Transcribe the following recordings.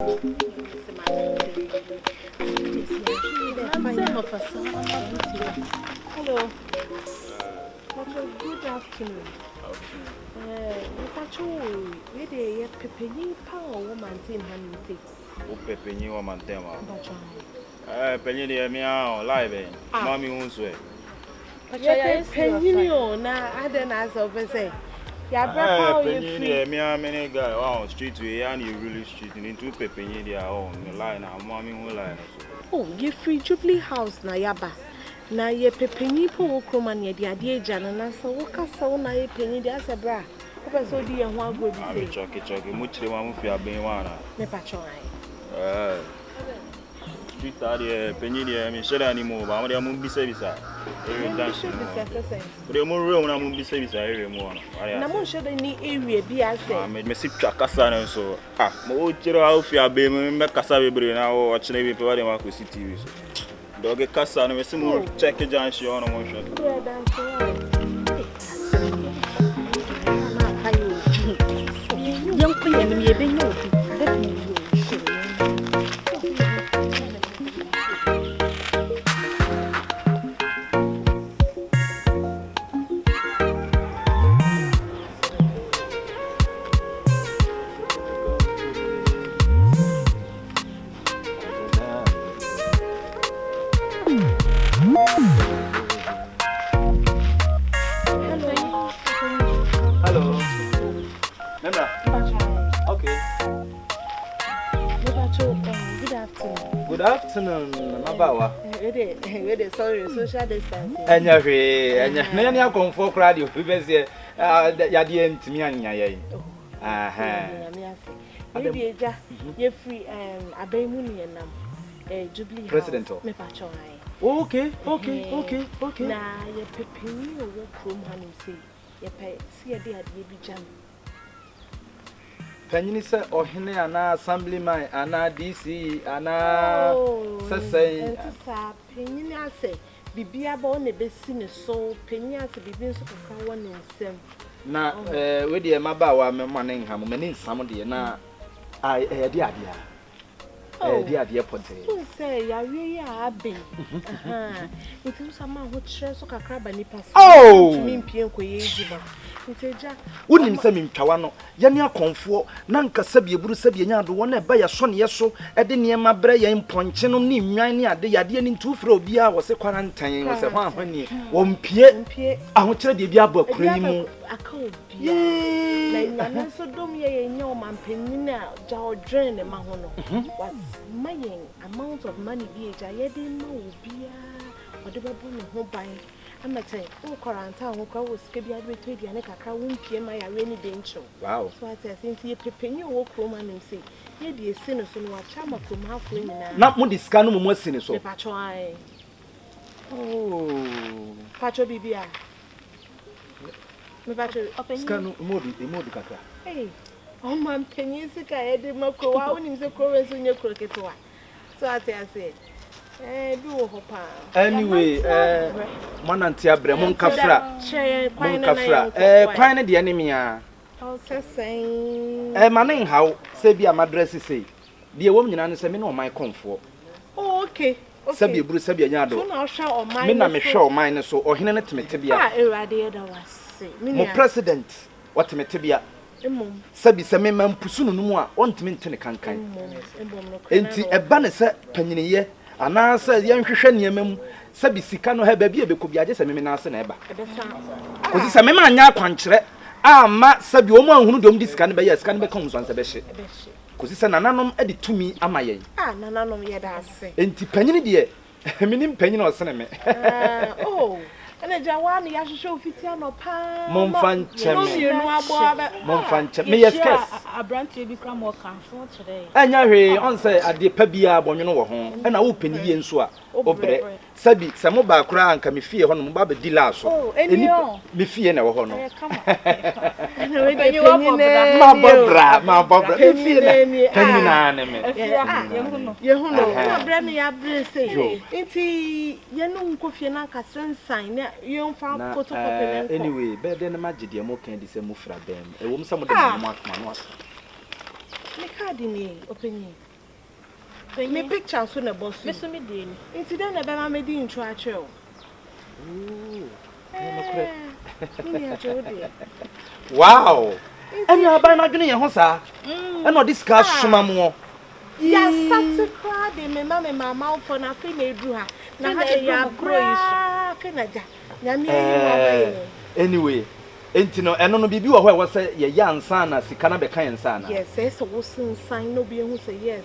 Hello. Good afternoon. We are preparing power woman in honey. Pepini woman tema. Penny de meow live. Mommy won't swear. Penny na I don't answer say. Ya brapa you free. Me many guy on street we and you really street into Pepini their own line and mommy who line. Oh, you free Jubilee House na yaba. Na ye Pepini po kroman ye dia die jana na so woka so na ye penny dia se bra. Opa so di ye ho agro bi say. Choki muchire wa mu fi aben wana. Me patron ai. Street ade penny de me share animo ba mo de mu bi bisa. Dance. But mo room na mu bi bisa area mo wana. Na mo share ni area bi ase. Me sip kasa na so. Mo chiro a fi aben me kasa bebre na o chine bi pe wa de ma ko TV so. Dog kasa na me simu check junction on mo shot. Yeah, dance. Young queen, me be no. Good afternoon, Mabawa. Sorry, social distancing. And you're Komfo crowd, you previously Yadi to me and Yay. Maybe you're free and a Baymuni and Jubilee President. Okay. Now, you're preparing your work room, honey. You pay, see a dear baby jam. Penisa or Hene and Assemblyman and DC and Sassay. Penina say, Bibia born a basin so Penia to be being so one in sem. Now, with the Mabawa, Manning, Hammon, somebody, and I, dear. Oh, dear, Ponte. Say, I really are big. It was someone who shares a crab and nipper. Oh, mean Pianque. Wouldn't send him Tawano, Yania Komfo, Nanka Sabi, Brusabian, the one by a son, yes, so at the near my brain in Ponchino, Nimania, the idea in 2 Frobia was a quarantine, was a 1 Pierre. I want to the Biabo cream. I could be. Like, so don't ye know, man, penina, jaw drain, and mahono. What's my amount of money be a didn't know, be whatever home buying. I'm not saying, oh, quarantine, who was Skibia between the Anaka, won't pay my rainy danger. Wow. So I think you prepare your work room and say, ye dear sinners and what charmer from half women. Not more discount, more sinners. So, Patron. Oh, Patro Bibia. Me patro, scan more cacra. Hey, oh, man, Penisica, I did my crow, I wouldn't say chorus in your croquet. So I say, anyway, one antia Bremon Cafra, Quine the enemy. Oh, saying, Manning, how say be a madress say, dear woman, and say, no, my comfort. Oh, okay. Sabi Bruce Sabiano, I'll show on my Minna show mine so or Hinna Timetibia, more president, what Timetibia. Sabi Samman Pusunu Mua, want me to the cancan. Ain't a banner set penny. And I said, young Christian, Sabi Sicano have a baby could be just a menace neighbor. Was this a memania country? Ma Sabi woman who don't discount by yes can become once a beshit. Because it's an anonymous edit to me, am I? None of yet I say. Ain't penny dear, a meaning penny or cinema. Oh, and a Jawani, I should show Fitiano Pa Monfan, you know about Monfan, may yes, a branch will become more comfortable today. and Yari answer at the Pabia Bono home, and I open ye and so. Obre, Sabi, some mobile crank and me fear on Baba Dilas. Oh, and you be fear no honor. My Barbara, anyway, better than a magic, you're more candy, some more them. A woman, some of them, mark my watch. Make hard in me, opinion. Me picture so na boss. Me so me dey ni. Nti dem na be ma me di intro a che o. Wow. And you are by not doing your house. And not discuss Shumamo. Ya sat cry de me mama for na fe na edu ha. Na ha ya grow fe na ja. Anyway, entino eno no bibi wo ho we say ye ya ansa na sika na be kan ansa na. Yes, so wo sign no be hu say yes.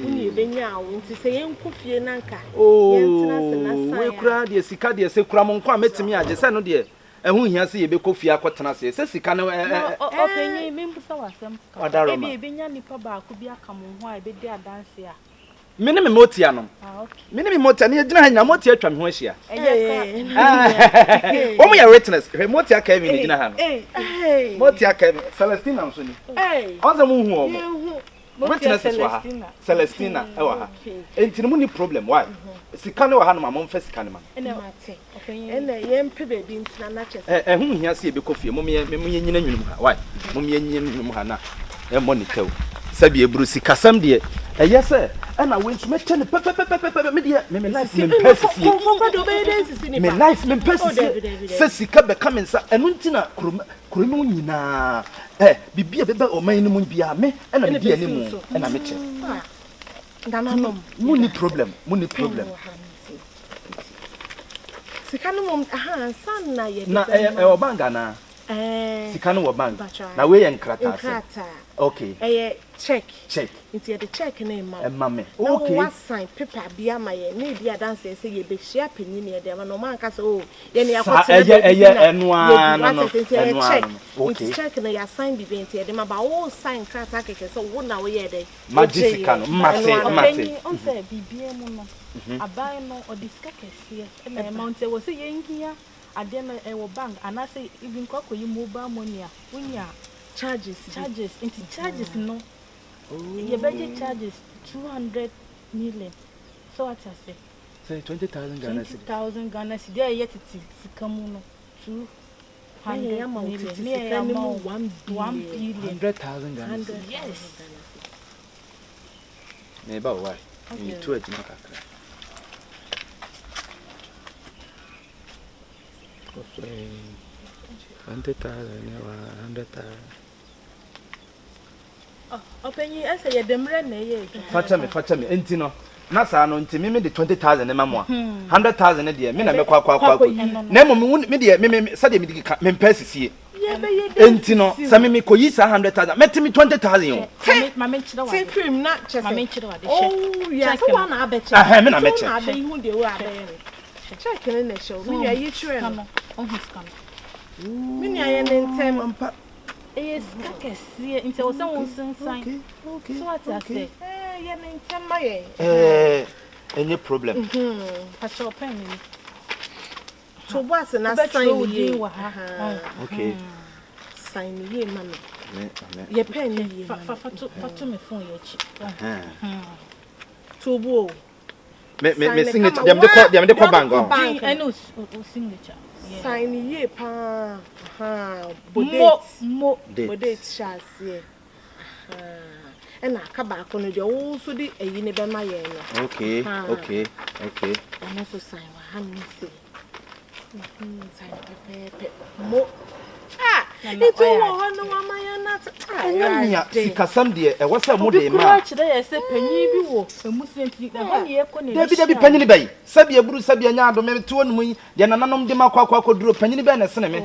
Uni ebenya awo nti say yenku fie na nka. Yentina se na sign. We kura de sika de se kura mo nko ametimi age se no de ehu hia se ye be kofie akotena se sika no openye me mbusa wasem ka. Ebi ebenya nipa ba ko bi aka mo ho a ebe de adanse a. Mene me motia no. Okay. Mene me motia ne gina hanya motia atwa me ho ahia. Omo ya witness, he motia ka me gina ha no. Motia ka me Celestina nso ni. Onza mu hu omo. Witness wa ha. Celestina e wa ha. Enti no mu ni problem why? Sika ne wa ha no ma mo mfa sika ne ma. Ene mate. Ene yempe bebi ntina na chese. Hu hia se e be kofie mo me nyina nwunum ha why? Mo me nyina nwunum ha na. E monitor. Sabi ebru sika sam de yese ana we nso me chene pepe me de me life me pesi me life me pesi se sika be come nsa enu ntina kromu nyina bibia bebe o man ni mu bia me ana me bia ni mu ana me che mu ni problem sika no mom aha san na ye na o banga na sika no wo banga na we ye nkrata okay check into the check name mama okay what sign paper bia ma ye na bia dance say ye be share penny ne de no man ka say oh ye ne yakote eno no check okay check na ya sign bi benti de ma ba oh sign krata keke so wo na wo ye de magic no mate on say bibia mu no abai no o diska kese e na amount e wo say ye nhia ade na e wo bank ana say even kwakoyi mobile money a wonya charges into charges no your budget charges 200 million so what I say 20,000 Ghana cedi 20,000 Ghana cedi there yet it sikamu no 200 million 1 billion 100,000 Ghana cedi yes neba why you two it makaka 20,000 never 100,000 openyi ese ye demre na ye facha me enti no na sa no enti me de 20,000 ne mamoa 100,000 de me na me kwa na me de me sa de me di me mpasisie enti no sa me koyi sa 100,000 metimi 20,000 yo mama nchira wa film na chese mama nchira wa de oh ya so wa na abeche me na meche na be hu de wo abe check ne na show me ya yi chure no on his camera me ni aye ne ntem ampa yes kakesi nti wo se won sign so what I say ye ne ntem ma ye any problem pacho pen ni to boss na sign ye okay sign ye mama ye pen ye fa me phone ye chi to bo me signature dem de call bank and signature sign ye pa bodate chassis na aka ba ko no de wo so di eyi ne be ma ye no okay and also sign wa ha no say sign pepe mo itu wo no wa ma ya na anya sikasam de e wo se mo de ma kura kire ye se panyi bi wo emusienti da ho ne ye ko ne David panyi bai sabia buru sabia nya ado me to no de nananom de makwa duro panyi bai na sene me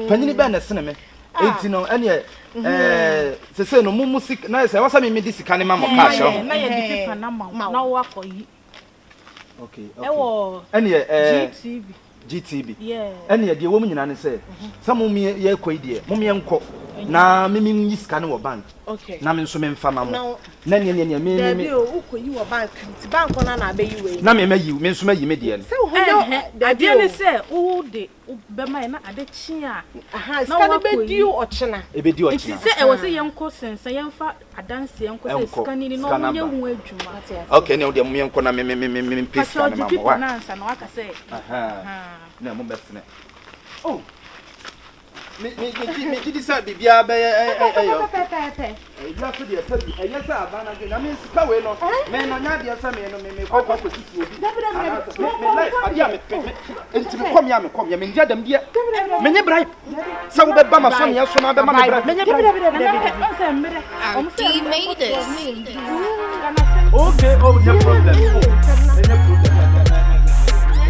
panyi bai na sene me enti no ene se no mu musik na se wasa me di sika ne ma mo cash na ye di paper na ma na wo akoyi okay ewo ene GTB yeah ene de wo mu nyina ne se samu me ye koi de mu me enko na me yi sika ne wo bank okay na me nso me mfa ma mo na ne me Dabi o ukoyi wo bank ti bank na na be yi we na me yi me nso mayi me de ne se wo ho ade ne se wo de be mai na ade chi a sika ne be di o chena e be di o chena se e wo se yenko sensa yenfa adanse yenko se sika ni no mo nya hu adwuma okay ne wo de mo yenko na me pesa na ma wa na ansa na waka se na mo besne oh me did say bibia be just the service. Yes, I mean, Scawe, no, men on Nadia Sammy, and me call me life. I am come, you mean, Jadam, dear. Many bright. Some of the Bama son, yes, from other money. He made it. Okay, oh, no problem.